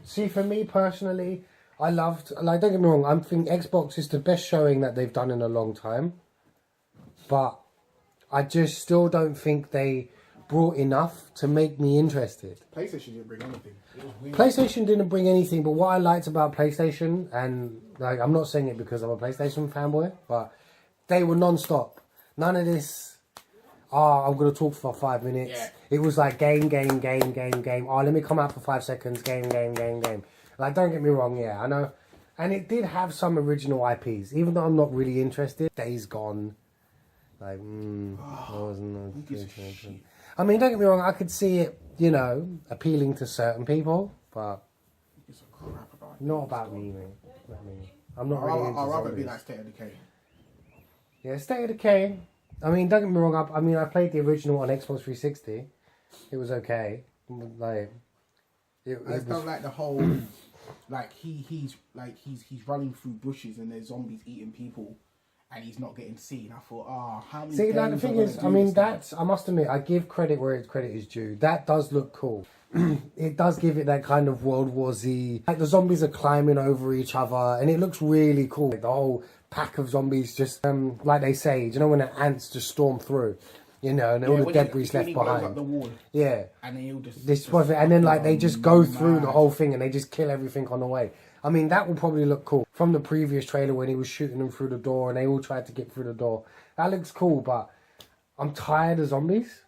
See, for me personally, I loved, like, don't get me wrong, I think Xbox is the best showing that they've done in a long time. But I just still don't think they brought enough to make me interested. PlayStation didn't bring anything. It was weird. PlayStation didn't bring anything, but what I liked about PlayStation, and like I'm not saying it because I'm a PlayStation fanboy, but they were non-stop. None of this, I'm going to talk for 5 minutes. Yeah. It was like game. Oh, let me come out for 5 seconds. Game. Like, don't get me wrong, yeah, I know. And it did have some original IPs, even though I'm not really interested. Days Gone. Like, I wasn't interested. I mean, don't get me wrong, I could see it, you know, appealing to certain people, but It's a crap about not about me, mate. Not me. I'm not really into I'd rather zombies. be like State of Decay. Yeah, State of Decay. I mean, don't get me wrong, I played the original on Xbox 360. It was okay. Like, I just don't like the whole, like, he's running through bushes and there's zombies eating people. And he's not getting seen. I thought, how many? See, like, the thing is, I mean, I must admit, I give credit where credit is due. That does look cool. It does give it that kind of World War Z. Like, the zombies are climbing over each other, and it looks really cool. Like, the whole pack of zombies just, like they say, you know, when the ants just storm through, you know, and all the debris left behind. Up the wall, yeah. And then he'll just... And then, like, they just go through the whole thing, and they just kill everything on the way. I mean, that will probably look cool. From the previous trailer when he was shooting them through the door and they all tried to get through the door. That looks cool, but I'm tired of zombies.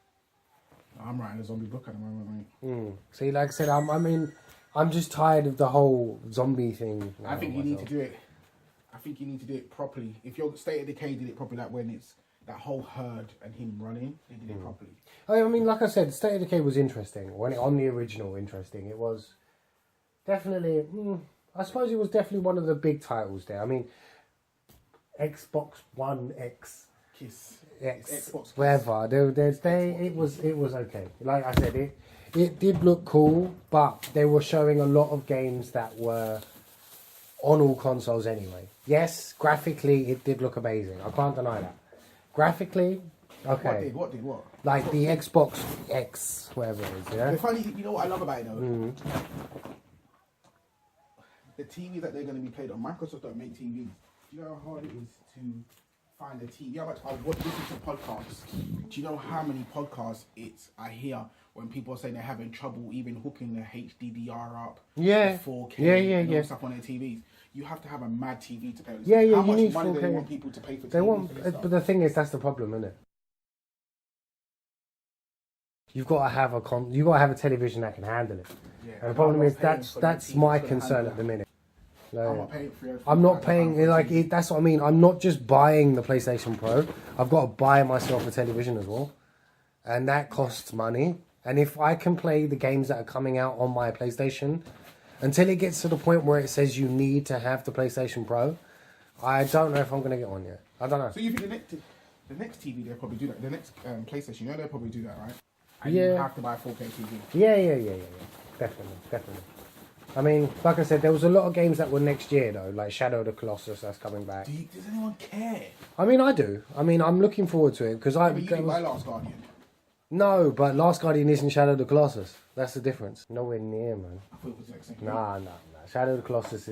I'm writing a zombie book at the moment, mate. See, like I said, I'm just tired of the whole zombie thing. I think you need to do it. I think you need to do it properly. If your State of Decay did it properly, like when it's that whole herd and him running, they did it properly. I mean, like I said, State of Decay was interesting. On the original, interesting. It was definitely... I suppose it was definitely one of the big titles there. I mean, Xbox One X, Xbox whatever. It was okay. Like I said, it did look cool, but they were showing a lot of games that were on all consoles anyway. Yes, graphically it did look amazing. I can't deny that. Graphically, okay. What did? Like the Xbox X, whatever it is. Yeah. The funny, you know what I love about it though. The TV that they're going to be played on, Microsoft don't make TVs. Do you know how hard it is to find a TV? How much I listen to podcasts. Do you know how many podcasts I hear when people are saying they're having trouble even hooking the HDDR up, yeah, the 4K, yeah, stuff on their TVs? You have to have a mad TV to play with. Yeah, how much you need money 4K. do they want people to pay for TVs? They want, but the thing is, that's the problem, isn't it? You've got to have a television that can handle it. Yeah, and the problem is that's my concern at the minute. Like, I'm not paying like that's what I mean. I'm not just buying the PlayStation Pro. I've got to buy myself a television as well, and that costs money. And if I can play the games that are coming out on my PlayStation, until it gets to the point where it says you need to have the PlayStation Pro, I don't know if I'm going to get one yet. I don't know. So you think the next TV they'll probably do that? The next PlayStation, they'll probably do that, right? And yeah. You have to buy a 4K TV. Yeah. Definitely. I mean, like I said, there was a lot of games that were next year though, like Shadow of the Colossus that's coming back. Does anyone care? I mean, I do. I mean, I'm looking forward to it because you didn't buy Last Guardian. No, but Last Guardian isn't Shadow of the Colossus. That's the difference. Nowhere near, man. I thought it was the exact same. Nah. Shadow of the Colossus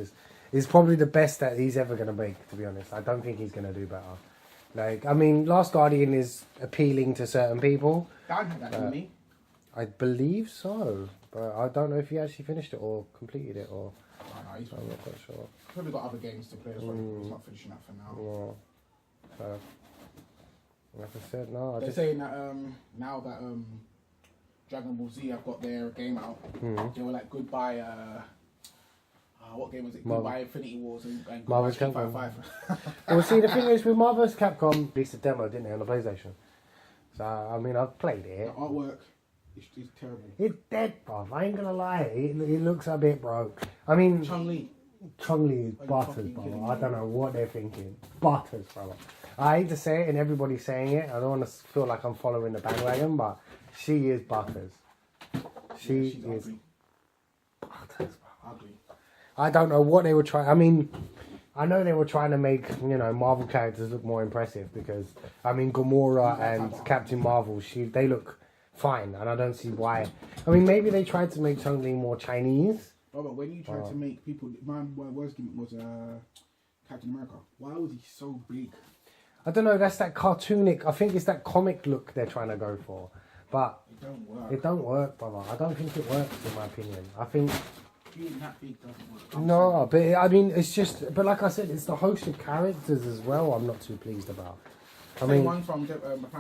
is probably the best that he's ever going to make, to be honest. I don't think he's going to do better. Like, I mean, Last Guardian is appealing to certain people. Dan had that, didn't he? I believe so. But I don't know if he actually finished it or completed it or... No, he's I'm not quite sure. Probably got other games to play as well. He's not finishing that for now. Yeah. So, like I said, no. They're saying that now that Dragon Ball Z have got their game out, they were like goodbye. What game was it? Goodbye Infinity Wars and Marvel's Goodbye Capcom. 5. Well, see, the thing is with Marvel's Capcom, released a demo, didn't they, on the PlayStation? So, I mean, I've played it. The artwork is terrible. It's dead, bruv. I ain't gonna lie. It looks a bit broke. I mean, Chun-Li is butters, brother. I don't know what they're thinking. Butters, brother. I hate to say it, and everybody's saying it. I don't want to feel like I'm following the bandwagon, but she is butters. She is ugly. butters, bro. Ugly. I don't know what they were trying. I mean, I know they were trying to make, Marvel characters look more impressive because, I mean, Gamora and Captain Marvel, they look fine, and I don't see why. I mean, maybe they tried to make Chun-Li more Chinese, Brother, when you tried to make people, my worst gimmick was Captain America. Why was he so big? I don't know. That's that cartoonic. I think it's that comic look they're trying to go for, but it don't work. It don't work, brother. I don't think it works, in my opinion. I think being that big doesn't work. No, but I mean, it's just. But like I said, it's the host of characters as well. I'm not too pleased about. I mean, one from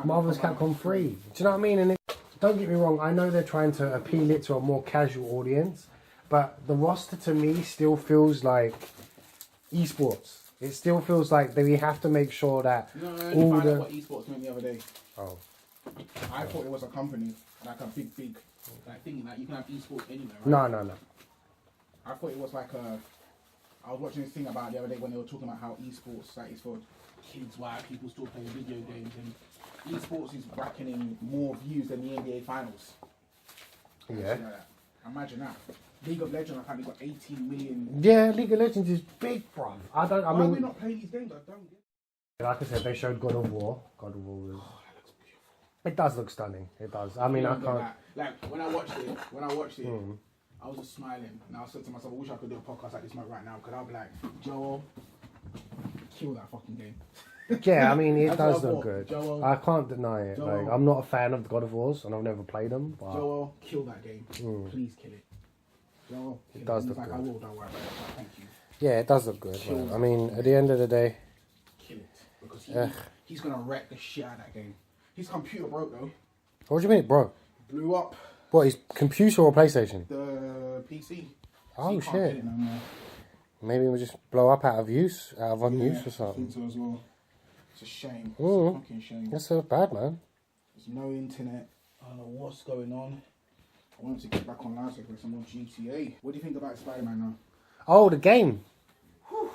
Marvel's Capcom 3. Do you know what I mean? And don't get me wrong. I know they're trying to appeal it to a more casual audience, but the roster to me still feels like esports. It still feels like that we have to make sure that all the... what esports meant the other day. Oh. I thought it was a company, like a big, like thinking that you can have esports anywhere, No. right? I thought it was like a... I was watching this thing about the other day when they were talking about how esports like, is for kids, why people still play video games, and esports is racking in more views than the NBA Finals. Yeah. Like that. Imagine that. League of Legends apparently got 18 million. Yeah, League of Legends is big, bro. I mean, why are we not playing these games? I don't get it. Like I said, they showed God of War. God of War was... Oh, that looks beautiful. It does look stunning. It does. I mean, I can't... Like, when I watched it, I was just smiling. And I said to myself, I wish I could do a podcast like this right now. Because I'll be like, Joel, kill that fucking game. Yeah, I mean, it does look good. Joel, I can't deny it. Joel, like, I'm not a fan of the God of Wars, and I've never played them. But... Joel, kill that game. Please kill it. Joel, it does look good. I will, don't worry about it. Thank you. Yeah, it does look good. I mean, at the end of the day... Kill it. Because he's going to wreck the shit out of that game. His computer broke, though. What do you mean it broke? Blew up. What, his computer or PlayStation? The PC. Oh, so shit. Maybe it will just blow up out of use, or something. I think so as well. It's a shame. It's a fucking shame. That's so bad, man. There's no internet. I don't know what's going on. I wanted to get back online so I can play some more GTA. What do you think about Spider-Man now? Oh, the game. Whew.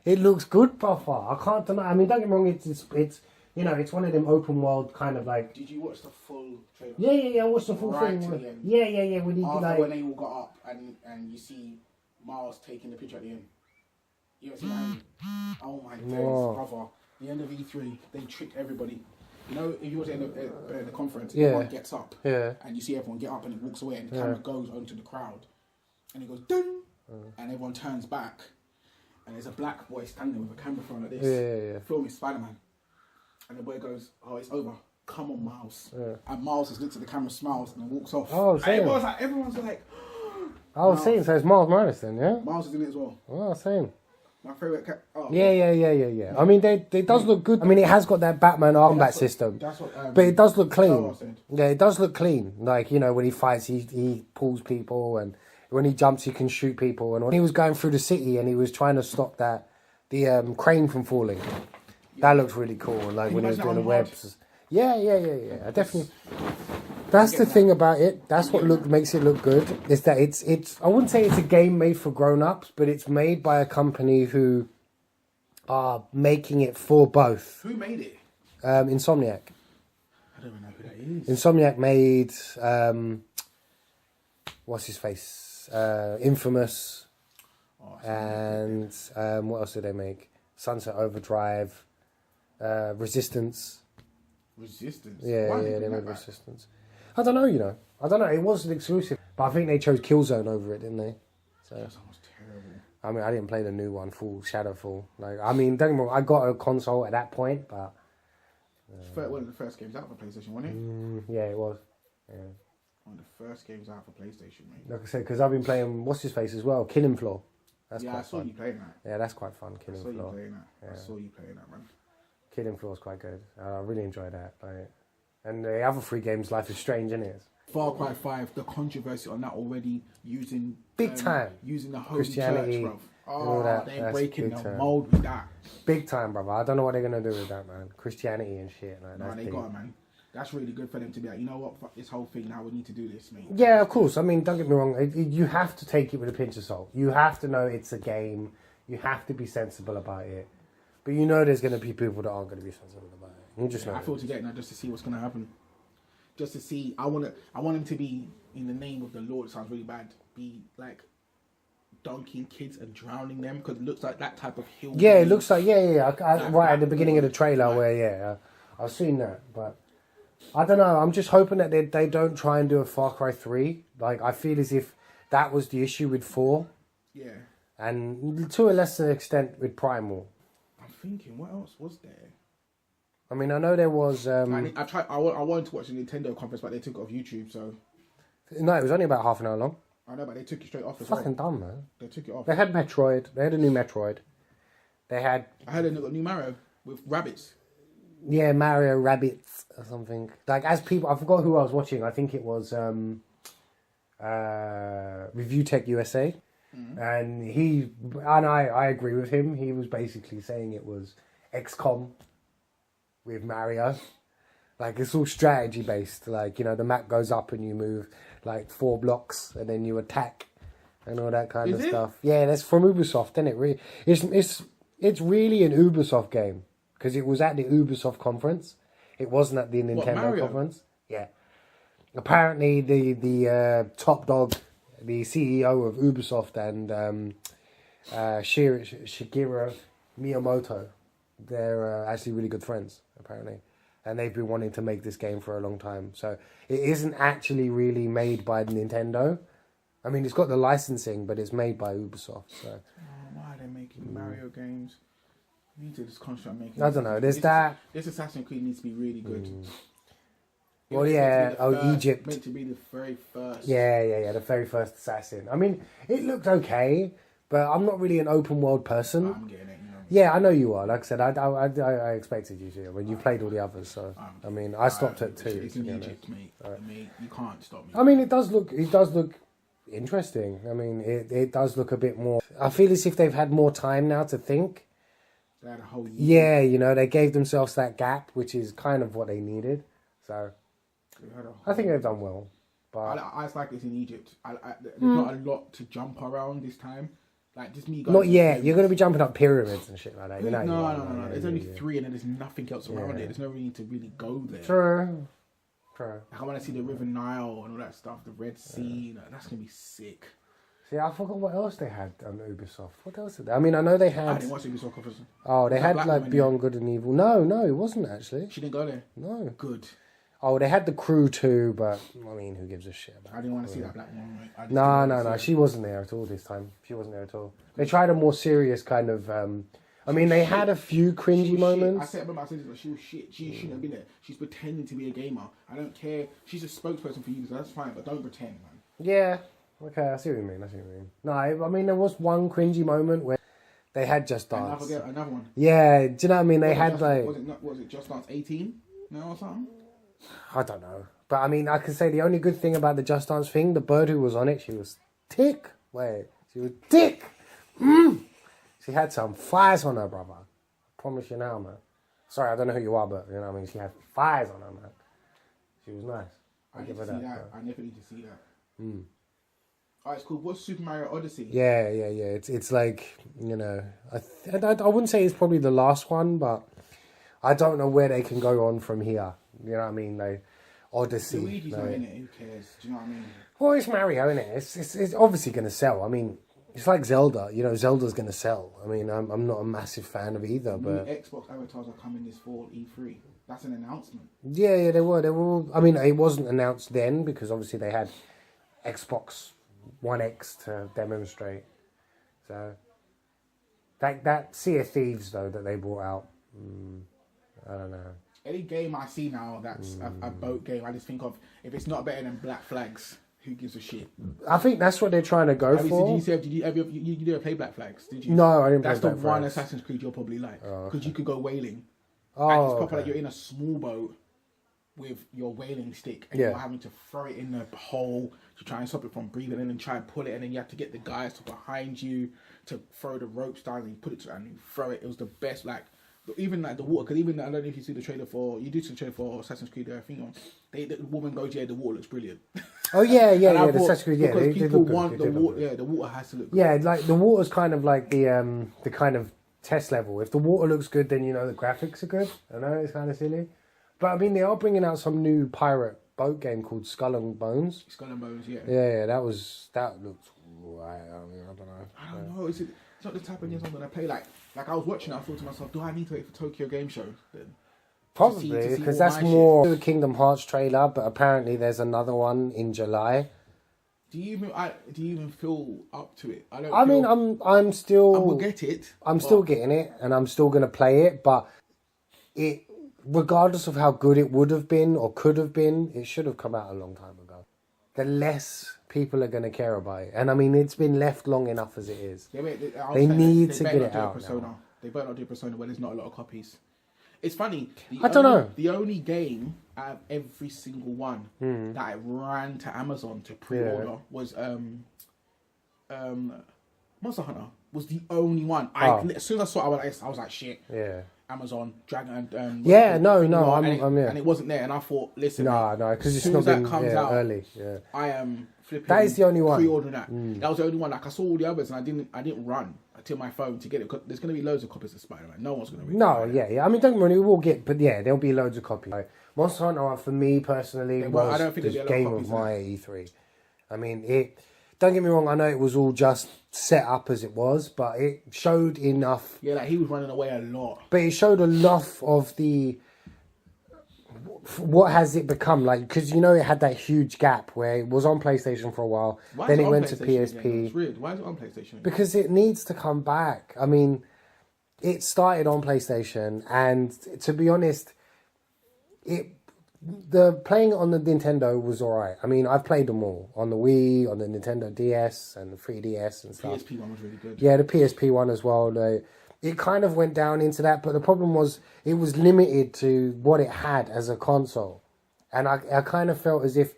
It looks good, brother. I can't deny. I mean, don't get me wrong. It's you know, it's one of them open world kind of like. Did you watch the full trailer? Yeah. I watched the full thing. Yeah. When they all got up and you see Miles taking the picture at the end. You ever see that? Oh my days, brother. The end of E3, they tricked everybody. You know, if you was in the conference, everyone gets up, and you see everyone get up and it walks away, and the camera goes onto the crowd, and it goes ding, and everyone turns back, and there's a black boy standing with a camera phone like this, filming Spider-Man, and the boy goes, "Oh, it's over. Come on, Miles." And Miles just looks at the camera, smiles, and then walks off. Oh, same. Everyone's like, "Oh, same." So it's Miles Morales then, yeah. Miles is in it as well. Oh, same. My favourite cat. Oh, yeah. I mean, it does look good. I mean, it has got that Batman armbat system. That's what, but it does look clean. Yeah, it does look clean. Like, you know, when he fights, he pulls people, and when he jumps, he can shoot people. And when he was going through the city and he was trying to stop the crane from falling, that looks really cool. And like when he was doing the webs. Yeah. I definitely. That's the thing about it. That's what makes it look good. Is that it's. I wouldn't say it's a game made for grown-ups, but it's made by a company who are making it for both. Who made it? Insomniac. I don't even know who that is. Insomniac made what's his face? Infamous. And what else did they make? Sunset Overdrive, Resistance. Resistance. Yeah, they made Resistance. I don't know, It wasn't exclusive, but I think they chose Killzone over it, didn't they? So that was terrible. I mean, I didn't play the new one, Shadowfall. Like, I mean, don't get me wrong, I got a console at that point, but one of the first games out for PlayStation, wasn't it? Yeah, it was. Yeah. One of the first games out for PlayStation, mate. Like I said, because I've been playing what's his face as well, Killing Floor. That's quite I saw fun. you playing that. Yeah, that's quite fun. Killing Floor. I saw you playing that, man. Killing Floor is quite good. I really enjoyed that. Like, and the other 3 games, Life is Strange, isn't it? Far Cry 5, the controversy on that already using big time using the Holy Christianity, Church, bro. all that. They're breaking the mold with that. Big time, brother. I don't know what they're gonna do with that, man. Christianity and shit. Like, no, they got it, man. That's really good for them to be like, you know what, fuck this whole thing. Now we need to do this, mate. Yeah, of course. I mean, don't get me wrong. You have to take it with a pinch of salt. You have to know it's a game. You have to be sensible about it. But you know there's going to be people that aren't going to be sensible about it. You just know. I feel to get now just to see what's going to happen. Just to see, I want him to be, in the name of the Lord, it sounds really bad, be like dunking kids and drowning them, because it looks like that type of hill. Yeah, it looks like, right at the beginning of the trailer where, I've seen that. But I don't know, I'm just hoping that they don't try and do a Far Cry 3. Like, I feel as if That was the issue with 4. Yeah. And to a lesser extent with Primal. I'm thinking, what else was there? I mean, I know there was... I wanted to watch the Nintendo conference, but they took it off YouTube, so... No, it was only about half an hour long. I know, but they took it straight off as Fucking well. dumb, man. They took it off. They had Metroid. They had a new Metroid. They had... I heard they got a new Mario with rabbits. Yeah, mario+rabbids or something. Like, as people... I forgot who I was watching. I think it was Review Tech USA. Mm-hmm. And I agree with him. He was basically saying it was XCOM with Mario. Like, it's all strategy based. Like, you know, the map goes up and you move like 4 blocks and then you attack and all that kind of stuff. Yeah, that's from Ubisoft, isn't it? It's really an Ubisoft game because it was at the Ubisoft conference. It wasn't at the Nintendo conference. Yeah. Apparently, the top dog, the CEO of Ubisoft and Shigeru Miyamoto, they're actually really good friends, apparently. And they've been wanting to make this game for a long time. So it isn't actually really made by Nintendo. I mean, it's got the licensing, but it's made by Ubisoft. So. Why are they making Mario games? We need to just concentrate making... I don't know. There's that... This Assassin's Creed needs to be really good. Well, yeah. Egypt. Meant to be the very first. Yeah. The very first Assassin. I mean, it looked okay, but I'm not really an open world person. I'm getting it. Yeah, I know you are. Like I said, I expected you to when you played all the others. So I mean, I stopped at 2. It's in Egypt, mate. I mean, you can't stop me. I mean, it does look interesting. I mean, it does look a bit more. I feel as if they've had more time now to think. They had a whole year. Yeah, you know, they gave themselves that gap, which is kind of what they needed. So I think they've done well. But I just like it's in Egypt. There's not a lot to jump around this time. Like, just me going... Not yet. You're going to be jumping up pyramids and shit like that. You know, no. There's only 3 and then there's nothing else around it. There's no reason to really go there. True. Like, I want to see the River Nile and all that stuff, the Red Sea. Like, that's going to be sick. See, I forgot what else they had on Ubisoft. What else did they... I mean, I know they had... I didn't watch Ubisoft conference. Oh, they had, like, Beyond Good and Evil. No, it wasn't, actually. She didn't go there? No. Good. Oh, they had The Crew too, but, I mean, who gives a shit about it? I didn't want to see that black woman. No. She wasn't there at all this time. She wasn't there at all. They tried a more serious kind of... I mean, they had a few cringy moments. I said she was shit. She shouldn't have been there. She's pretending to be a gamer. I don't care. She's a spokesperson for you, so that's fine, but don't pretend, man. Yeah. Okay, I see what you mean. No, I mean, there was one cringy moment where they had Just Dance. Another one. Yeah, do you know what I mean? They had, Was it Just Dance 18? No, or something? I don't know. But I mean, I can say the only good thing about the Just Dance thing, the bird who was on it, she was thick. She was thick. She had some fires on her, brother. I promise you now, man. Sorry, I don't know who you are, but, you know what I mean? She had fires on her, man. She was nice. I never need to see that. Alright, it's cool. What's Super Mario Odyssey? Yeah. It's like, you know, I wouldn't say it's probably the last one, but I don't know where they can go on from here. You know what I mean? Like, Odyssey. Luigi's not in it. Who cares? Do you know what I mean? Well, it's Mario, isn't it? It's obviously going to sell. I mean, it's like Zelda. You know, Zelda's going to sell. I mean, I'm not a massive fan of either, but... Xbox avatars are coming this fall, E3. That's an announcement. Yeah, they were. They were all... I mean, it wasn't announced then because obviously they had Xbox One X to demonstrate. So, that Sea of Thieves, though, that they brought out, I don't know. Any game I see now that's a boat game, I just think of, if it's not better than Black Flags, who gives a shit? I think that's what they're trying to go for. Did you ever play Black Flags? Did you? No, I didn't play Black Flags. That's the one Assassin's Creed you'll probably like. Because you could go whaling. And it's proper like you're in a small boat with your whaling stick and you're having to throw it in the hole to try and stop it from breathing in and try and pull it, and then you have to get the guys to behind you to throw the ropes down and you put it to, and you throw it. It was the best, like, even like the water, because even I don't know if you see the trailer for Assassin's Creed. I think the woman goes, the water looks brilliant. Oh yeah, the Assassin's Creed, because people want the water. Yeah, the water has to look good. Yeah, like the water's kind of like the kind of test level. If the water looks good, then you know the graphics are good. I know it's kind of silly, but I mean they are bringing out some new pirate boat game called Skull and Bones. Yeah, that looked right. I mean, I don't know. It's not the type of games I'm gonna play. Like I was watching it, I thought to myself, do I need to wait for Tokyo Game Show then? Probably, because that's more the Kingdom Hearts trailer, but apparently there's another one in July. Do you even feel up to it? I mean, I'm still. I will get it. I'm still getting it, and I'm still gonna play it. But it, regardless of how good it would have been or could have been, it should have come out a long time ago. The less people are gonna care about it, and I mean, it's been left long enough as it is. Yeah, they need to get it out now. They better not do Persona where there's not a lot of copies. It's funny. I don't know. The only game out of every single one that I ran to Amazon to pre-order was Monster Hunter. Was the only one. As soon as I saw it, I was like, shit. Yeah. Amazon Dragon and I'm and it wasn't there, and I thought, listen, no, because it's not been out early. Yeah. I am flipping. That is the only one. Pre-ordering that. That was the only one. Like I saw all the others, and I didn't run to my phone to get it. There's going to be loads of copies of Spider-Man. No one's going to read. No, yeah. I mean, don't get me wrong, we will get, but yeah, there'll be loads of copies. Like, Monster Hunter, for me personally, was the game of my E3. I mean, it. Don't get me wrong, I know it was all just set up as it was, but it showed enough. Yeah, like he was running away a lot. But it showed enough of the. What has it become like? Because it had that huge gap where it was on PlayStation for a while, then it went to PSP. It's weird. Why is it on PlayStation again? Because it needs to come back. I mean, it started on PlayStation, and to be honest, the playing on the Nintendo was alright. I mean, I've played them all on the Wii, on the Nintendo DS, and the 3DS and stuff. The PSP one was really good. Yeah, the PSP one as well. It kind of went down into that, but the problem was it was limited to what it had as a console. And I kind of felt as if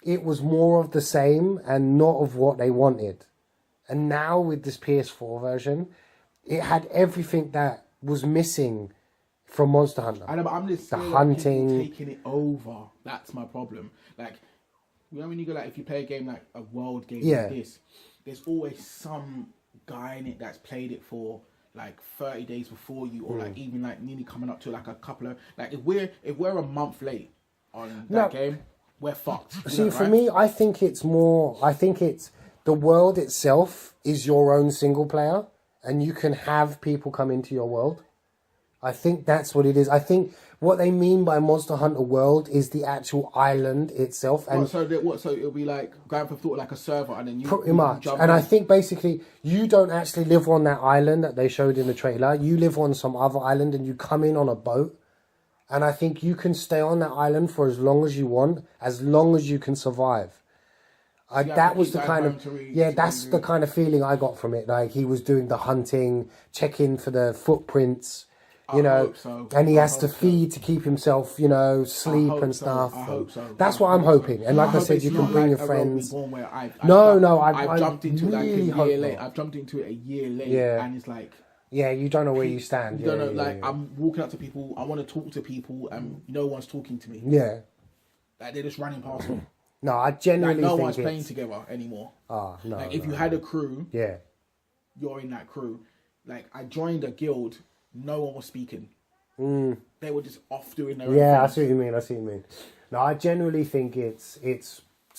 it was more of the same and not of what they wanted. And now with this PS4 version, it had everything that was missing from Monster Hunter. I know, but I'm just the hunting, taking it over. That's my problem. Like, when you go if you play a game like a world game like this, there's always some guy in it that's played it for 30 days before you, or even nearly coming up to a couple of if we're a month late on that game, we're fucked. See, for me, I think it's the world itself is your own single player, and you can have people come into your world. I think that's what it is. I think what they mean by Monster Hunter World is the actual island itself. And so it'll be like Grand Theft Auto, like a server, and then you pretty much. And I think basically you don't actually live on that island that they showed in the trailer. You live on some other island, and you come in on a boat. And I think you can stay on that island for as long as you want, as long as you can survive. That was the kind of that's the kind of feeling I got from it. Like he was doing the hunting, checking for the footprints. And he has to feed to keep himself, sleep and stuff. I hope so. That's what I'm hoping. And like I said, you can bring your friends. I've jumped into it a year late. I've jumped into it a year late, and it's like. Yeah, you don't know where you stand. You don't know. I'm walking up to people. I want to talk to people, and no one's talking to me. Yeah. They're just running past me. No, I genuinely no think one's playing together anymore. No. If you had a crew, you're in that crew. I joined a guild. No one was speaking. They were just off doing their own thing. I see what you mean. No, I genuinely think it's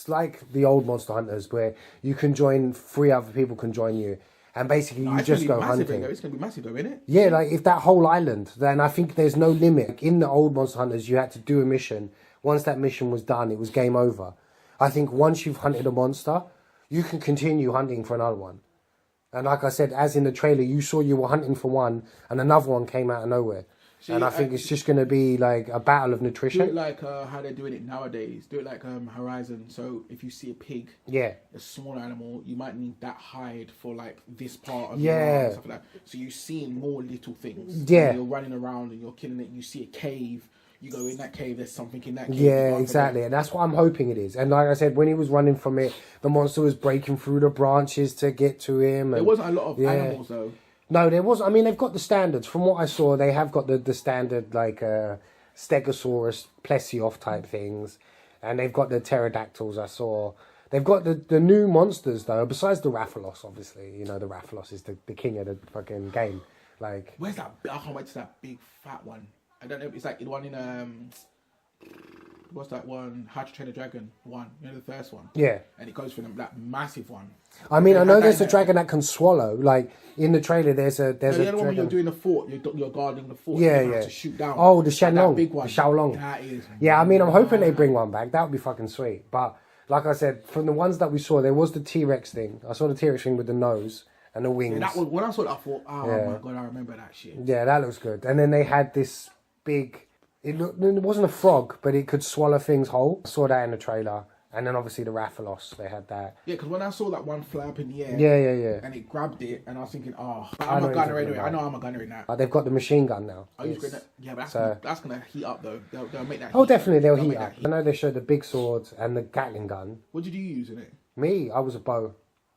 like the old Monster Hunters where you can join, 3 other people can join you, and basically you just go hunting. It's going to be massive though, isn't it? Yeah, if that whole island, then I think there's no limit. In the old Monster Hunters, you had to do a mission. Once that mission was done, it was game over. I think once you've hunted a monster, you can continue hunting for another one. And like I said, as in the trailer, you saw you were hunting for one, and another one came out of nowhere. And I think it's just going to be like a battle of nutrition. Do it like how they're doing it nowadays. Do it like Horizon. So if you see a pig, a small animal, you might need that hide for this part of the and stuff like that. So you're seeing more little things. Yeah. You're running around and you're killing it. You see a cave. You go in that cave, there's something in that cave. Yeah, exactly. And that's what I'm hoping it is. And like I said, when he was running from it, the monster was breaking through the branches to get to him. There wasn't a lot of animals, though. No, there wasn't. I mean, they've got the standards. From what I saw, they have got the standard, Stegosaurus, Plesioth type things. And they've got the pterodactyls I saw. They've got the new monsters, though, besides the Rathalos, obviously. The Rathalos is the king of the fucking game. Where's that? I can't wait to that big fat one. I don't know. It's like the one in what's that one? How to Train a Dragon one. The first one. Yeah. And it goes for that massive one. I mean, I know there's a dragon that can swallow. In the trailer, there's a the other dragon. one when you're doing the fort, you're guarding the fort. Yeah, you have to shoot down. Oh, the Shenlong, that big one. the Xiaolong. That is. Yeah, I mean, I'm hoping they bring one back. That would be fucking sweet. But like I said, from the ones that we saw, there was the T-Rex thing. I saw the T-Rex thing with the nose and the wings. Yeah, that was, when I saw that, I thought, oh my God, I remember that shit. Yeah, that looks good. And then they had this big... It wasn't a frog, but it could swallow things whole. I saw that in the trailer. And then obviously the Rathalos, they had that. Yeah, because when I saw that one fly up in the air, yeah, and it grabbed it, and I was thinking, but I'm a gunner anyway. I know I'm a gunner in that. They've got the machine gun now. Yeah, but that's gonna heat up though. They'll make that. Definitely they'll heat up. I know they showed the big sword and the Gatling gun. What did you use in it? Me, I was a bow.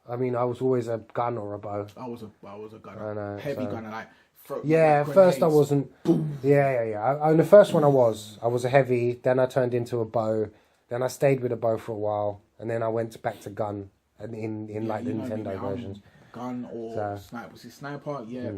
I mean, I was always a gun or a bow. I was a gunner. I know, heavy gunner, like. First I wasn't. Boom. Yeah. On the first one I was a heavy. Then I turned into a bow. Then I stayed with a bow for a while, and then I went back to gun, and in like the Nintendo versions. Gun or sniper? Was it sniper? Yeah,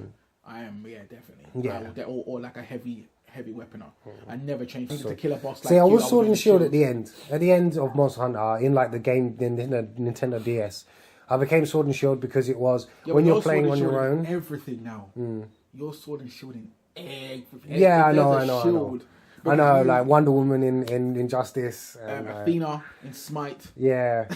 I am. Yeah, definitely. Yeah, or like a heavy weaponer. I never changed to kill a boss. See, I was Sword and Shield at the end. At the end of Monster Hunter, in like the game, in the Nintendo DS, I became Sword and Shield because it was when you're playing on your own. Everything now. You're Sword and Shield in everything. Yeah, I know. I know, like Wonder Woman in Injustice. And, Athena in Smite. Yeah.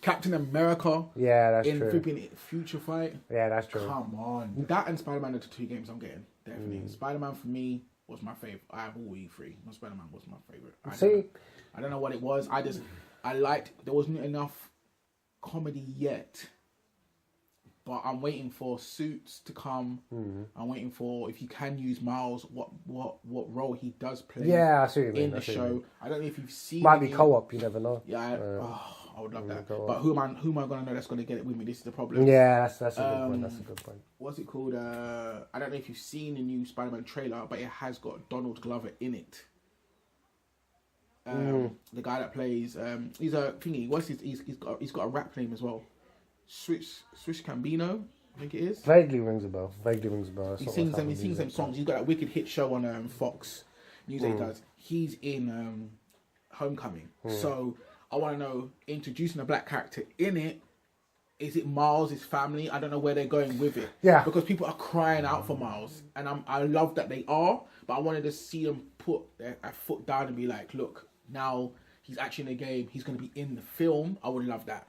Captain America. Yeah, that's true. In Future Fight. Yeah, that's true. Come on. That and Spider-Man are the two games I'm getting. Definitely. Spider-Man for me was my favourite. I have all E3. Spider-Man was my favourite. I don't know what it was. There wasn't enough comedy yet. But I'm waiting for Suits to come. I'm waiting for, if you can use Miles, what role he does play. Yeah, I see what you mean. In the show. I don't know if you've seen. Might be co-op. You never know. Yeah, I would love that. But who am I going to know that's going to get it with me? This is the problem. Yeah, that's a good point. That's a good point. What's it called? I don't know if you've seen the new Spider-Man trailer, but it has got Donald Glover in it. The guy that plays, he's a thingy. He's got a rap name as well. Swish Cambino, I think it is. Vaguely rings a bell. He sings them songs. He's got that wicked hit show on Fox News. He does. He's in Homecoming. So I want to know, introducing a black character in it. Is it Miles, his family? I don't know where they're going with it. Yeah. Because people are crying out for Miles, and I love that they are. But I wanted to see them put a foot down and be like, look, now he's actually in the game. He's going to be in the film. I would love that.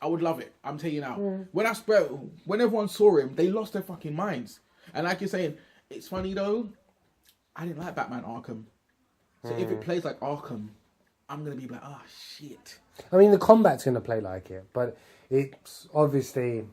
I would love it. I'm telling you now. When everyone saw him, they lost their fucking minds. And like you're saying, it's funny though. I didn't like Batman Arkham. So if it plays like Arkham, I'm gonna be like, oh shit. I mean, the combat's gonna play like it, but it's obviously,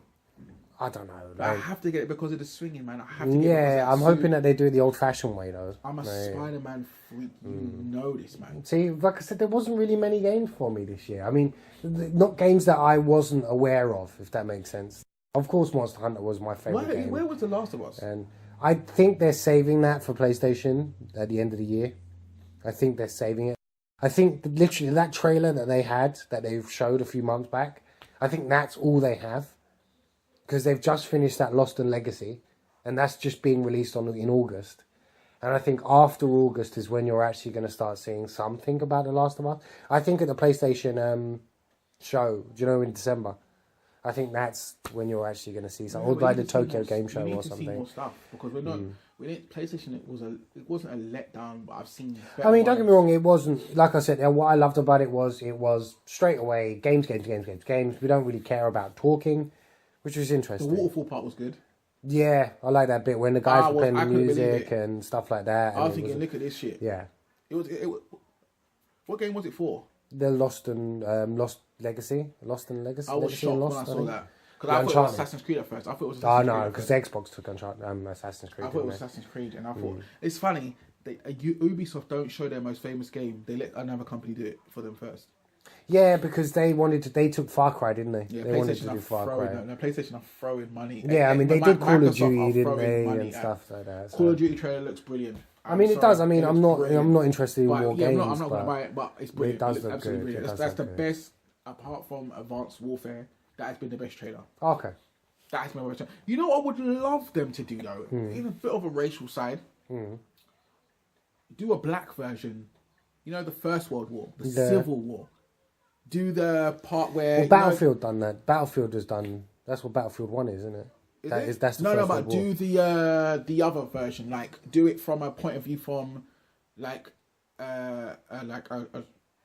I don't know. Like, I have to get it because of the swinging, man. I have to get it. Yeah, I'm hoping that they do it the old-fashioned way though. I'm a Spider-Man freak. You know this, man. See, like I said, there wasn't really many games for me this year. I mean, not games that I wasn't aware of, if that makes sense. Of course, Monster Hunter was my favourite game. Where was The Last of Us? And I think they're saving that for PlayStation at the end of the year. I think they're saving it. I think literally that trailer that they had, that they showed a few months back, I think that's all they have. Because they've just finished that Lost and Legacy, and that's just being released in August. And I think after August is when you're actually going to start seeing something about The Last of Us. I think at the PlayStation show, do you know, in December, I think that's when you're actually going to see something, or like the Tokyo Game Show or something. We need to see more stuff because we're not. PlayStation. It wasn't a letdown, but I've seen. I mean, don't get me wrong. It wasn't, like I said. What I loved about it was straight away games. We don't really care about talking, which was interesting. The waterfall part was good. Yeah, I like that bit when the guys were playing the music and stuff like that. I was thinking, look at this shit. Yeah. It was. What game was it for? The Lost Legacy. I was shocked when I saw that. Because I thought it was Assassin's Creed at first. I thought it was Assassin's Creed. Oh, no, because the Xbox took Assassin's Creed. I thought it was Assassin's Creed, and I thought... It's funny, Ubisoft don't show their most famous game. They let another company do it for them first. Yeah, because they took Far Cry, didn't they? Yeah, they wanted to do Far Cry. No, PlayStation are throwing money. Yeah, I mean, they did Call of Duty, didn't they, and stuff like that. Call of Duty trailer looks brilliant. I mean, it does. I mean, I'm not interested in more games. I'm not going to buy it, but it's brilliant. It does look absolutely good. Brilliant. That's the best, apart from Advanced Warfare, that has been the best trailer. Okay. That has been the best trailer. You know what I would love them to do, though? Even a bit of a racial side. Do a black version. You know, the First World War, the Civil War. Do the part where... Well, Battlefield done that. Battlefield has done... That's what Battlefield 1 is, isn't it? That's the First World War. Do the other version. Like, do it from a point of view from, like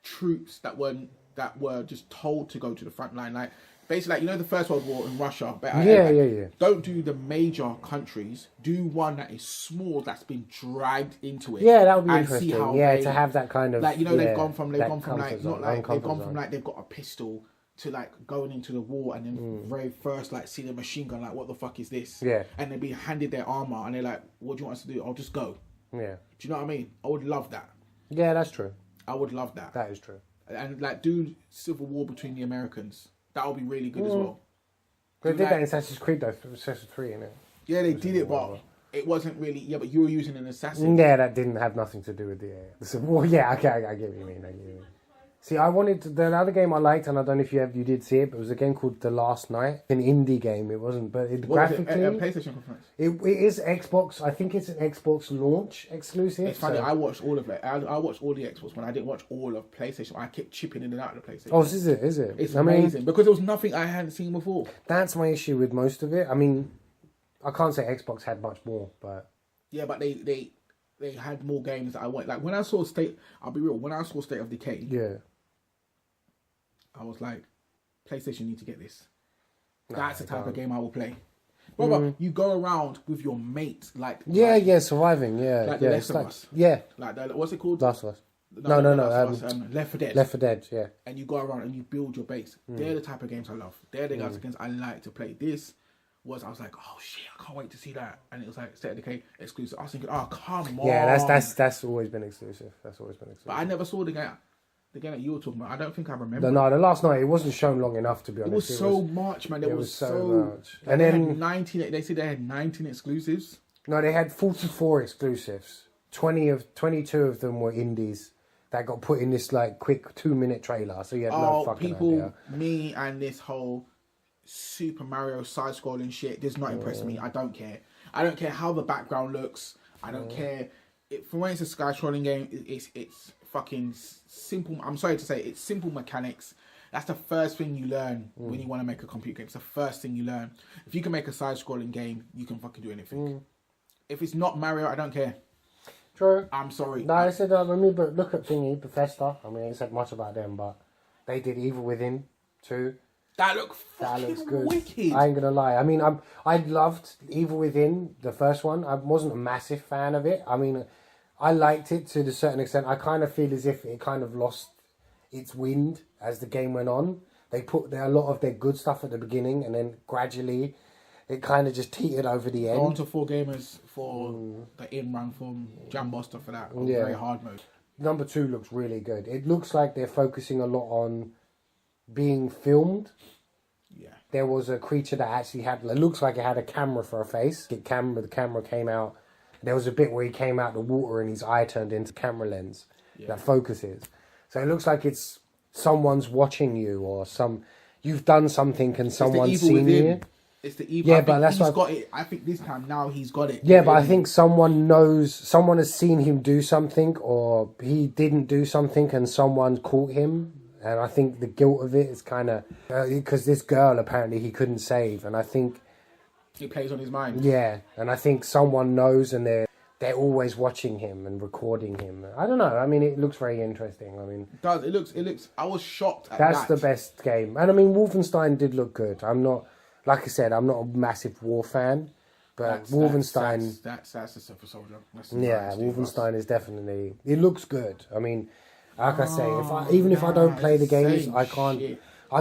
troops that weren't that were just told to go to the front line. Like, basically, like, you know, the First World War in Russia. But Yeah. Don't do the major countries. Do one that is small, that's been dragged into it. Yeah, that would be and interesting. See how to have that kind of, like, you know, they've gone from like they've got a pistol to like going into the war, and then very first like see the machine gun, like, what the fuck is this? Yeah. And they're being handed their armor, and they're like, what do you want us to do? I'll just go. Yeah. Do you know what I mean? I would love that. Yeah, that's true. I would love that. That is true. And like do civil war between the Americans. That would be really good as well. They did that in Assassin's Creed though, Assassin's 3, innit? Yeah, they did it, but it wasn't really. Yeah, but you were using an assassin. Yeah, that didn't have nothing to do with the Civil War. Yeah, okay, I get what you mean. See, I wanted the other game I liked, and I don't know if you did see it, but it was a game called The Last Night, an indie game. It wasn't, but graphically, a PlayStation conference. It is Xbox. I think it's an Xbox launch exclusive. It's funny. I watched all of it. I watched all the Xbox, but I didn't watch all of PlayStation. I kept chipping in and out of the PlayStation. Oh, is it? Is it? It's amazing because there was nothing I hadn't seen before. That's my issue with most of it. I mean, I can't say Xbox had much more, but yeah, but they had more games that I went. Like when I saw I'll be real. When I saw State of Decay, yeah, I was like, PlayStation need to get this. That's the type of game I will play. But you go around with your mate, like surviving, like the Last of Us, like what's it called? Last of Us. No, Left 4 Dead. Left 4 Dead, yeah. And you go around and you build your base. They're the type of games I love. They're the type of games I like to play. I was like, oh shit, I can't wait to see that. And it was like State of Decay exclusive. I was thinking, oh come on. Yeah, that's always been exclusive. But I never saw the game that you were talking about. I don't think I remember. No, the Last Night, it wasn't shown long enough, to be honest. It was so much, man. It was so much. And then 19. They said they had 19 exclusives. No, they had 44 exclusives. 22 of them were indies that got put in this like quick 2-minute trailer. So you had no fucking idea. Me and this whole Super Mario side-scrolling shit does not impress me. I don't care. I don't care how the background looks. I don't care. For when it's a side-scrolling game, it's fucking simple. I'm sorry to say, it's simple mechanics. That's the first thing you learn when you want to make a computer game. It's the first thing you learn. If you can make a side-scrolling game, you can fucking do anything. If it's not Mario, I don't care. True. I'm sorry. No, I said, but look at thingy, Bethesda. I mean, I ain't said much about them, but they did Evil Within 2. That looks good. Wicked. I ain't gonna lie. I mean, I loved Evil Within, the first one. I wasn't a massive fan of it. I mean, I liked it to a certain extent. I kind of feel as if it kind of lost its wind as the game went on. They put a lot of their good stuff at the beginning, and then gradually it kind of just teetered over the end. On to 4Gamers for the in-run from Jamboster for that very hard mode. Number 2 looks really good. It looks like they're focusing a lot on being filmed. Yeah. There was a creature that actually it looks like it had a camera for a face. The camera came out. There was a bit where he came out the water and his eye turned into camera lens that focuses. So it looks like it's someone's watching you, or you've done something and someone's seen you. It's the evil. Yeah, but that's he's got it. I think this time now he's got it. Yeah, but I think someone has seen him do something, or he didn't do something and someone caught him. And I think the guilt of it is kind of because this girl apparently he couldn't save, and I think it plays on his mind. Yeah, and I think someone knows, and they're always watching him and recording him. I don't know. I mean, it looks very interesting. I mean, it does. It looks. I was shocked at that's the best game, and I mean, Wolfenstein did look good. I'm not, like I said, I'm not a massive war fan, but Wolfenstein. That's the TheSofaSoldier. Wolfenstein is definitely. It looks good. I mean. Like I say, if I don't play the games, I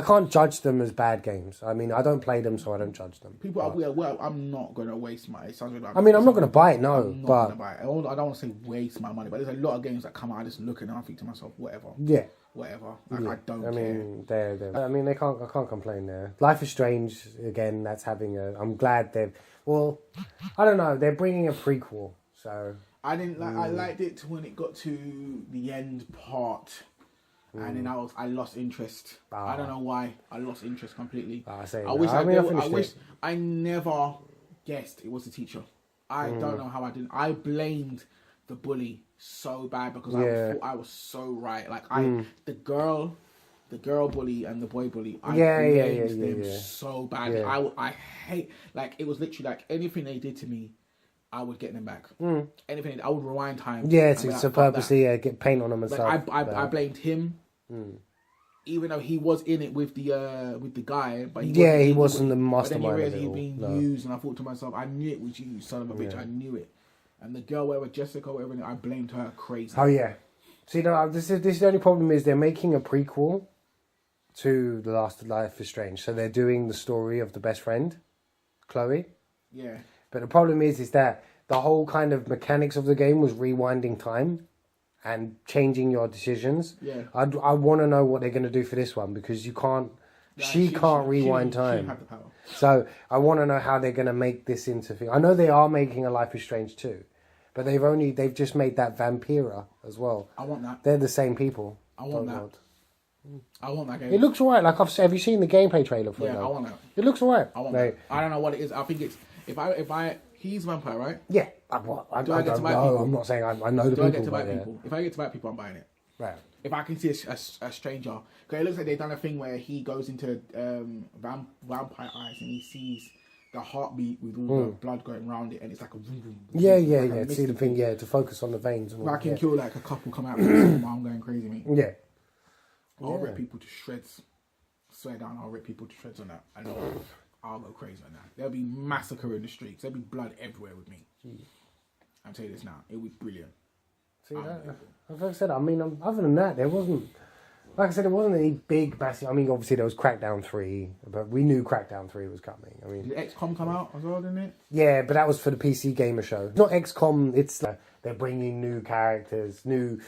can't judge them as bad games. I mean, I don't play them, so I don't judge them. I'm not gonna waste my. It sounds like I'm not gonna buy it. No, I'm not gonna buy it. I don't want to say waste my money, but there's a lot of games that come out. I just look and I think to myself, whatever. Yeah. Whatever. I don't. I mean, I can't complain there. Life is Strange again. That's having a. I'm glad they've. Well, I don't know. They're bringing a prequel, so. I didn't like. I liked it when it got to the end part, and then I lost interest. I don't know why. I lost interest completely. I never guessed it was the teacher. I don't know how I didn't. I blamed the bully so bad because I thought I was so right. Like the girl bully and the boy bully. I blamed them so badly. Yeah. I hate. Like it was literally like anything they did to me. I would get them back. Anything, I would rewind time. Yeah, to purposely get paint on them and like, stuff. I blamed him. even though he was in it with the guy, but he wasn't the mastermind. But then you realised he'd been used, and I thought to myself, I knew it was you, son of a bitch. I knew it. And the girl, whatever, Jessica, whatever, I blamed her crazy. Oh yeah. See, no, this is the only problem is they're making a prequel to The Last Life is Strange, so they're doing the story of the best friend, Chloe. Yeah. But the problem is that the whole kind of mechanics of the game was rewinding time and changing your decisions. Yeah. I want to know what they're going to do for this one because you can't. Yeah, she can't rewind time. She have the power. So I want to know how they're going to make this into. I know they are making a Life is Strange 2, but they've just made that Vampira as well. I want that. They're the same people. I want that. I want that game. It looks alright. Like have you seen the gameplay trailer for it? Yeah, I want that. It looks alright. I want that. I don't know what it is. I think it's he's vampire, right? Yeah. I don't know. I'm not saying I know the people. I get to buy people? If I get to buy people, I'm buying it. Right. If I can see a stranger, because it looks like they've done a thing where he goes into vampire eyes and he sees the heartbeat with all the blood going around it, and it's like a vroom, vroom, yeah. See the thing, to focus on the veins. And all I can kill like a couple come out while I'm going crazy, mate. Yeah. I'll rip people to shreds. Swear down, I'll rip people to shreds on that. I know. I'll go crazy on that. There'll be massacre in the streets. There'll be blood everywhere with me. I'll tell you this now. It'll be brilliant. See that? Like I said, I mean, other than that, there wasn't. Like I said, there wasn't any big, massive. I mean, obviously there was Crackdown 3, but we knew Crackdown 3 was coming. I mean, did XCOM come out as well, didn't it? Yeah, but that was for the PC Gamer Show. It's not XCOM. It's they're bringing new characters, new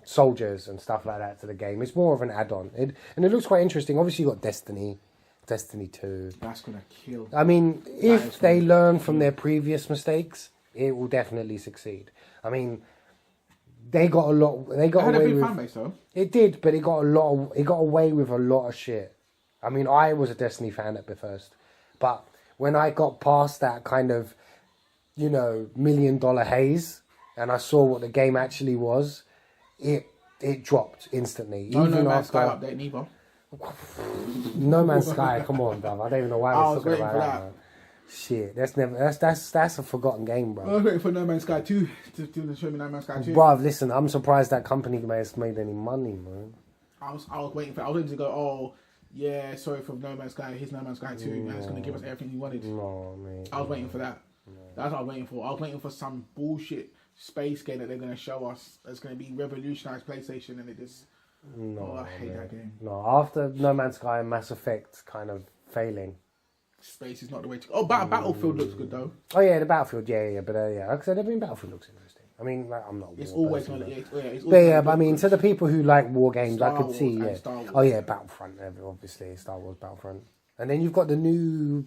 soldiers and stuff like that to the game. It's more of an add-on, and it looks quite interesting. Obviously, you got Destiny 2. That's gonna kill. I mean, if they learn from their previous mistakes, it will definitely succeed. I mean, they got a lot. They got away with. Fan base, though. It did, but it got away with a lot of shit. I mean, I was a Destiny fan at the first, but when I got past that kind of, $1 million haze, and I saw what the game actually was, it dropped instantly. No Man's Sky update neither. No Man's Sky, come on, bro. I don't even know why I was talking about that. Man. Shit, that's a forgotten game, bro. I was waiting for No Man's Sky 2 to show me No Man's Sky 2. Bro, listen, I'm surprised that company has made any money, man. I was waiting to go, oh, yeah, sorry for No Man's Sky, here's No Man's Sky 2, man, it's going to give us everything we wanted. No, man. I was waiting for that. No. That's what I was waiting for. I was waiting for some bullshit space game that they're going to show us that's going to be revolutionized PlayStation, and it just... No, I hate that game. No, after No Man's Sky and Mass Effect kind of failing... Space is not the way to go. Oh, Battlefield looks good though. Oh yeah, the Battlefield, yeah. But like I said, Battlefield looks interesting. I mean, like, I'm not. It's always going to. But I mean, to the people who like war games, Star I could Wars see. Yeah. Oh yeah, Battlefront, obviously, Star Wars Battlefront, and then you've got the new.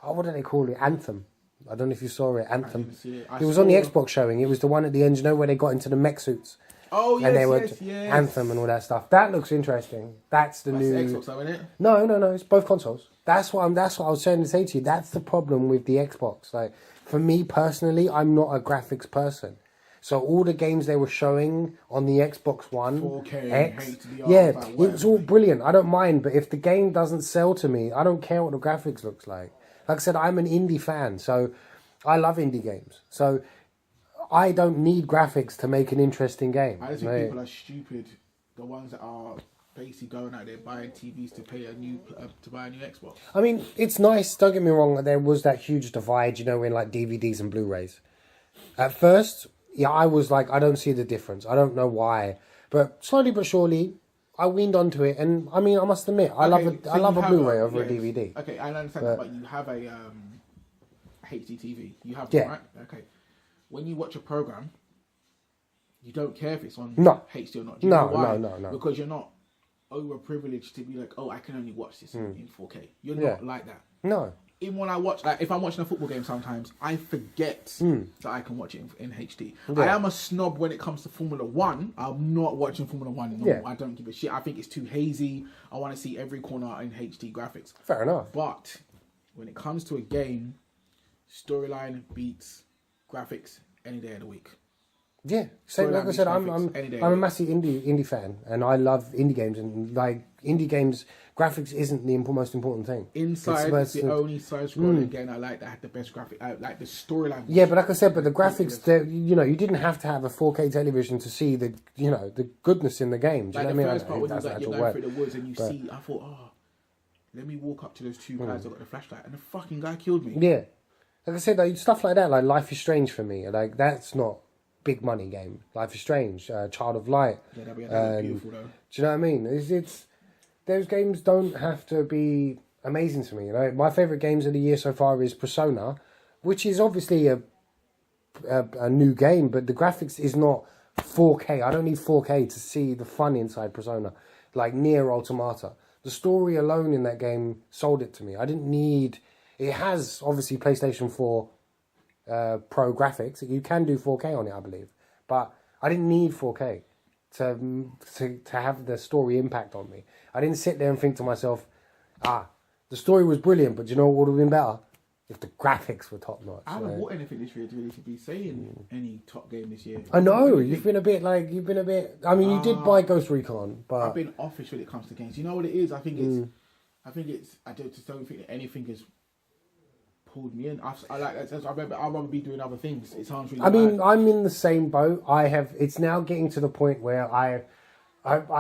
Oh, what do they call it? Anthem. I don't know if you saw it. Anthem. It was on the Xbox showing. It was the one at the end, where they got into the mech suits. Oh, yes, and they were Anthem and all that stuff. That looks interesting. That's the new... Xbox though, isn't it? No. It's both consoles. That's what I was trying to say to you. That's the problem with the Xbox. Like, for me personally, I'm not a graphics person. So all the games they were showing on the Xbox One, 4K, X, HDR, it's all brilliant. I don't mind. But if the game doesn't sell to me, I don't care what the graphics looks like. Like I said, I'm an indie fan. So I love indie games. So... I don't need graphics to make an interesting game. I just think people are stupid. The ones that are basically going out there buying TVs to buy a new Xbox. I mean, it's nice. Don't get me wrong. There was that huge divide, in like DVDs and Blu-rays. At first, I was like, I don't see the difference. I don't know why, but slowly but surely, I weaned onto it. And I mean, I must admit, I love a Blu-ray over a DVD. Okay, I understand, but you have a HD TV. You have one, right? Okay. When you watch a program, you don't care if it's on HD or not. Do you know why? No. Because you're not overprivileged to be like, oh, I can only watch this in 4K. You're not like that. No. Even when I watch, if I'm watching a football game sometimes, I forget that I can watch it in HD. Yeah. I am a snob when it comes to Formula 1. I'm not watching Formula 1 normal. I don't give a shit. I think it's too hazy. I want to see every corner in HD graphics. Fair enough. But when it comes to a game, storyline, beats, graphics, any day of the week. Yeah, same. Like I said, I'm a massive indie fan, and I love indie games. And like indie games, graphics isn't the most important thing. Inside is the only side-scrolling game I like that had the best graphics. Like the storyline. Yeah, but like I said, but the graphics, you know, you didn't have to have a 4K television to see the, you know, the goodness in the game. Do you know what I mean? The first part when you're going through the woods and you see, I thought, oh, let me walk up to those two guys that got the flashlight, and the fucking guy killed me. Yeah, like I said, like, stuff like that, like Life is Strange for me, like that's not big money game. Life is Strange, Child of Light. Yeah, that'd be beautiful though. Do you know what I mean? It's those games don't have to be amazing to me. You know, my favorite games of the year so far is Persona, which is obviously a new game, but the graphics is not 4K. I don't need 4K to see the fun inside Persona, like Nier Automata. The story alone in that game sold it to me. I didn't need... It has, obviously, PlayStation 4 Pro graphics. You can do 4K on it, I believe. But I didn't need 4K to have the story impact on me. I didn't sit there and think to myself, the story was brilliant, but do you know what would have been better? If the graphics were top notch. I haven't bought anything this year to really be saying any top game this year. I know, you've been a bit. I mean, you did buy Ghost Recon, but I've been offish when it comes to games. You know what it is? I just don't think that anything has pulled me in. I'd rather be doing other things. It sounds really bad. I'm in the same boat. It's now getting to the point where I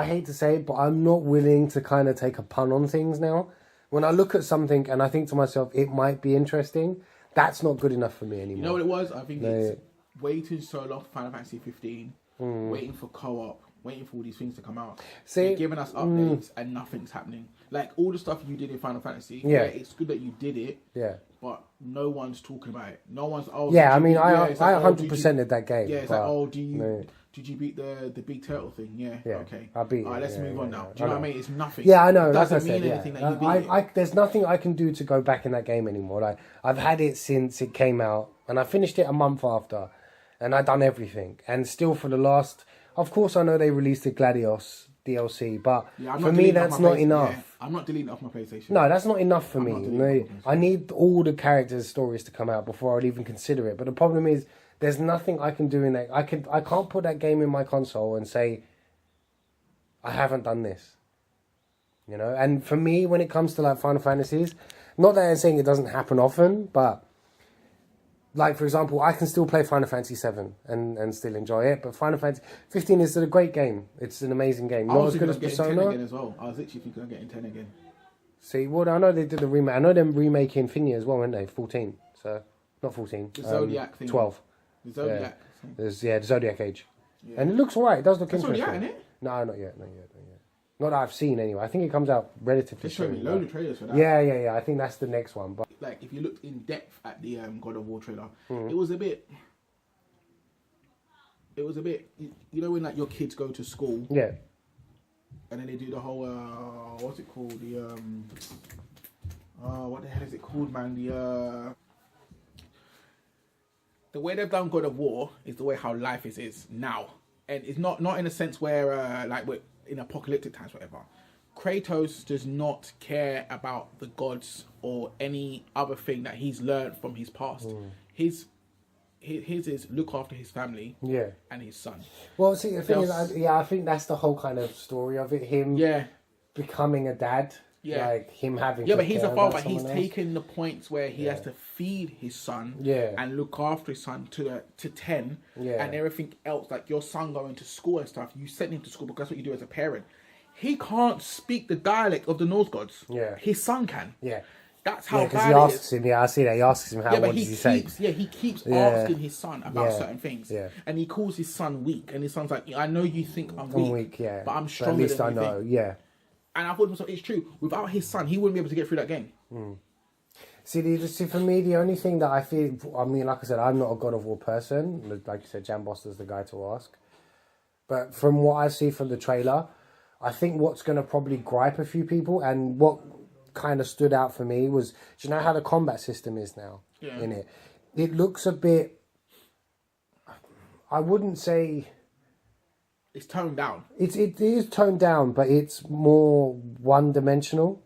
hate to say it, but I'm not willing to kind of take a pun on things now. When I look at something and I think to myself, it might be interesting, that's not good enough for me anymore. You know what it was? I think it's waiting so long for Final Fantasy 15, waiting for co-op, waiting for all these things to come out. They're giving us updates and nothing's happening. Like all the stuff you did in Final Fantasy, it's good that you did it. Yeah. But no one's talking about it. No one's. Oh, yeah, I mean, I 100%ed that game. Yeah, it's like, oh, did you beat the big turtle thing? Yeah. Okay. I beat it. All right, let's move on now. Do you know what I mean? It's nothing. Yeah, I know. It doesn't mean anything that you beat it. There's nothing I can do to go back in that game anymore. Like I've had it since it came out, and I finished it a month after, and I've done everything. And still for the last, of course, I know they released the Gladios DLC, but for me that's not enough. Yeah, I'm not deleting it off my PlayStation. No, that's not enough for me. I need all the characters' stories to come out before I'd even consider it. But the problem is, there's nothing I can do in that. I can't put that game in my console and say, I haven't done this. You know? And for me, when it comes to like Final Fantasies, not that I'm saying it doesn't happen often, but like, for example, I can still play Final Fantasy 7 and still enjoy it, but Final Fantasy 15 is a great game. It's an amazing game. Not as good as Persona. 10 again as well. I was literally thinking of getting 10 again. See, well, I know they did the remake. I know they're remaking Finia as well, aren't they? 14. So, not 14. The Zodiac thing. 12. The Zodiac. The Zodiac Age. Yeah. And it looks alright. It does look interesting. Zodiac, isn't it? No, not yet. Not that I've seen anyway. I think it comes out relatively soon. They showed me loads of trailers for that. Yeah. I think that's the next one. But like, if you looked in depth at the God of War trailer, it was a bit. You know when like your kids go to school. Yeah. And then they do the whole what's it called? What the hell is it called, man? The way they've done God of War is the way how life is now, and it's not in a sense where like we're in apocalyptic times, whatever. Kratos does not care about the gods or any other thing that he's learned from his past. His is look after his family, and his son. Well, see, the thing is, I think that's the whole kind of story of it. Him, becoming a dad. Yeah, like him having. Yeah, but he's a father. He's taken the points where he has to feed his son. And look after his son to 10. And everything else, like your son going to school and stuff. You send him to school because that's what you do as a parent. He can't speak the dialect of the Norse gods. Yeah, his son can. Yeah. That's how bad he asks him. Yeah, I see that. He asks him what does he say. Yeah, he keeps asking his son about certain things. Yeah. And he calls his son weak, and his son's like, "I know you think I'm weak, but I'm stronger than you think." At least I know. Yeah. And I thought to myself, it's true. Without his son, he wouldn't be able to get through that game. See, for me, the only thing that I feel, I mean, like I said, I'm not a God of War person. Like you said, Jamboster's the guy to ask. But from what I see from the trailer, I think what's going to probably gripe a few people, and what kind of stood out for me was, do you know how the combat system is now in it? It looks a bit, I wouldn't say... It's toned down. It is toned down, but it's more one-dimensional.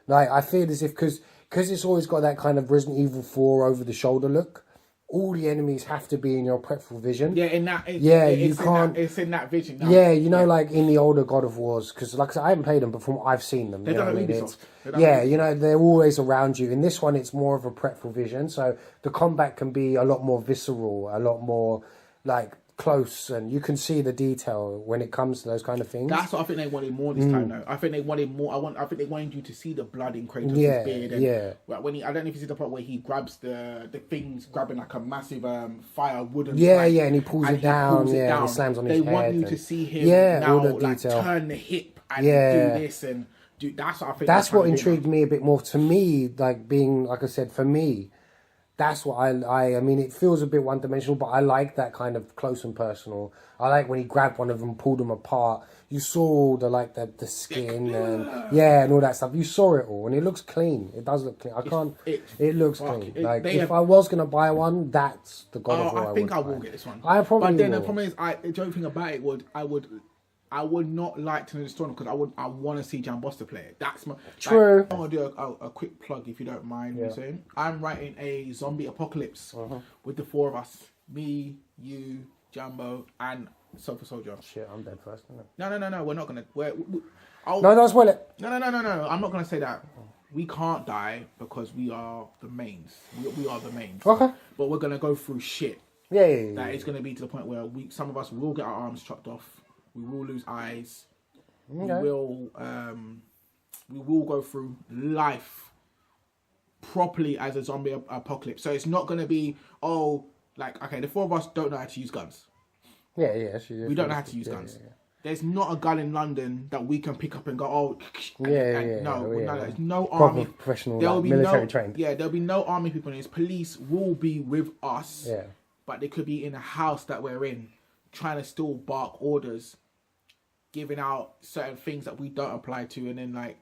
Like, I feel as if, because it's always got that kind of Resident Evil 4 over-the-shoulder look, all the enemies have to be in your peripheral vision. Yeah, in that. You can't. It's in that vision. Now. Yeah, you know, like in the older God of Wars, because like I said, I haven't played them, but from what I've seen them, you know what I mean? You know, they're always around you. In this one, it's more of a peripheral vision, so the combat can be a lot more visceral, a lot more like close, and you can see the detail when it comes to those kind of things. That's what I think they wanted more this time, though. I think they wanted more. I think they wanted you to see the blood in Kratos' beard. And when I don't know if you see the part where he grabs the things, grabbing like a massive wooden. Plank, and he pulls it down. And he slams on his head. They want you to see him now, like turn the hip and do this and do. That's what I think. That's what intrigued me a bit more. To me, like being like I said, for me. That's what I mean, it feels a bit one-dimensional, but I like that kind of close and personal. I like when he grabbed one of them, pulled them apart. You saw all the, like, the skin and all that stuff. You saw it all, and it looks clean. It does look clean. It looks clean. Like, if I was going to buy one, that's the God of War I think I will get this one. I probably But then will. the problem is, the joke thing about it I would not like to know the story because I want to see Jamboster play it. That's my true. Like, I want to do a quick plug if you don't mind me saying. I'm writing a zombie apocalypse with the four of us: me, you, Jambo, and TheSofaSoldier. Shit, I'm dead first. Isn't it? No. We're not gonna. No, don't spoil it. No. I'm not gonna say that. We can't die because we are the mains. We are the mains. Okay. But we're gonna go through shit. Yeah. That it's gonna be to the point where some of us will get our arms chopped off. We will lose eyes. Okay. We will go through life properly as a zombie apocalypse. So it's not going to be the four of us don't know how to use guns. Yeah. We don't know how to use guns. Yeah. There's not a gun in London that we can pick up and go, there's no army. Professional military trained. Yeah, there'll be no army people in this. Police will be with us. Yeah. But they could be in a house that we're in, trying to still bark orders, giving out certain things that we don't apply to, and then like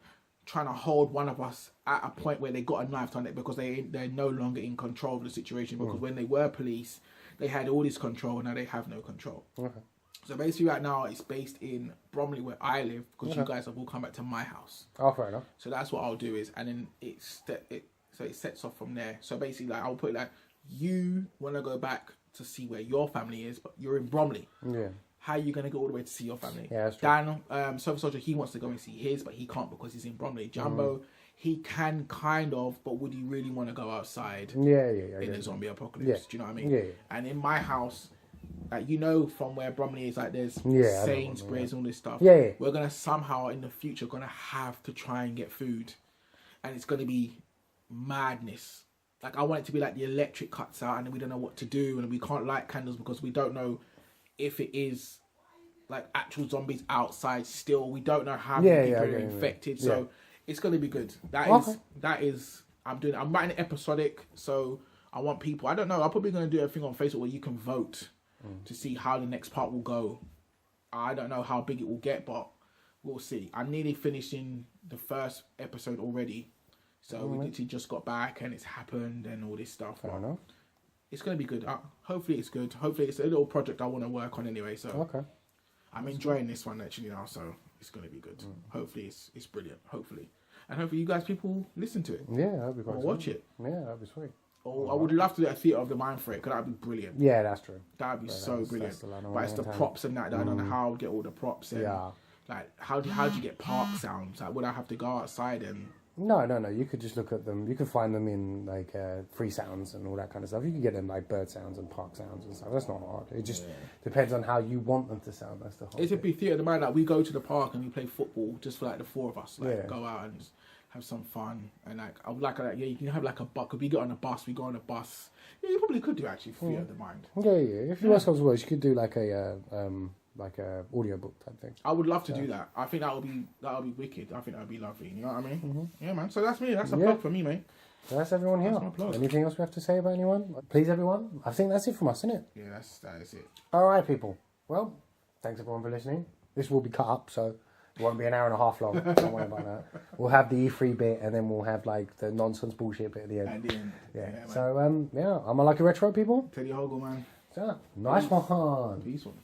trying to hold one of us at a point where they got a knife on it because they're no longer in control of the situation, because when they were police they had all this control, and now they have no control. Okay. So basically right now it's based in Bromley where I live, because you guys have all come back to my house. Oh, fair enough. So that's what I'll do is, and then it sets off from there. So basically like I'll put it like, you want to go back to see where your family is, but you're in Bromley. Yeah. How are you going to go all the way to see your family? Yeah, that's true. Dan, TheSofaSoldier, he wants to go and see his, but he can't because he's in Bromley. Jambo, he can kind of, but would he really want to go outside? In a zombie apocalypse? Yeah. Do you know what I mean? Yeah. And in my house, like, you know, from where Bromley is, like there's Sainsbury's and all this stuff. Yeah. We're going to somehow in the future have to try and get food, and it's going to be madness. Like, I want it to be like the electric cuts out and we don't know what to do, and we can't light candles because we don't know if it is like actual zombies outside still. We don't know how many people are infected. So it's going to be good. That is, I'm writing it episodic. So I want people, I don't know, I'm probably going to do a thing on Facebook where you can vote to see how the next part will go. I don't know how big it will get, but we'll see. I'm nearly finishing the first episode already. So we literally just got back and it's happened and all this stuff. Fair enough. It's going to be good. Hopefully it's good. Hopefully it's a little project I want to work on anyway. So I'm enjoying this one actually now. So it's going to be good. Hopefully it's brilliant. Hopefully. And hopefully you guys, people, listen to it. Yeah, that'd be quite sweet. Watch it. Yeah, that'd be sweet. Oh, I would love to do a theatre of the mind for it, because that'd be brilliant. Yeah, that's true. That'd be so brilliant. But it's the props and that. I don't know how to get all the props. And, like, how do you get park sounds? Like, would I have to go outside and... No. You could just look at them. You could find them in like free sounds and all that kind of stuff. You can get them like bird sounds and park sounds and stuff. That's not hard. It just depends on how you want them to sound. That's the whole. It's a big theatre of the mind. Like, we go to the park and we play football just for like the four of us. Like, go out and just have some fun. And like, I would like that. Yeah, you can have like a bus. Could we get on a bus? We go on a bus. Yeah, you probably could do actually for theatre of the mind. Yeah. If you worst comes to worst, you could do like a audiobook type thing. I would love to do that. I think that would be wicked. I think that would be lovely. You know what I mean? Yeah, man. So that's me. That's a plug for me, mate. So that's everyone here. That's anything else we have to say about anyone? Please, everyone. I think that's it from us, isn't it? Yeah, that is it. All right, people. Well, thanks everyone for listening. This will be cut up, so it won't be an hour and a half long. Don't worry about that. We'll have the E3 bit, and then we'll have like the nonsense bullshit bit at the end. At the end. Yeah. So I'm a Lucky Retro, people. TeddyHoggle, man. So nice one. Peace one.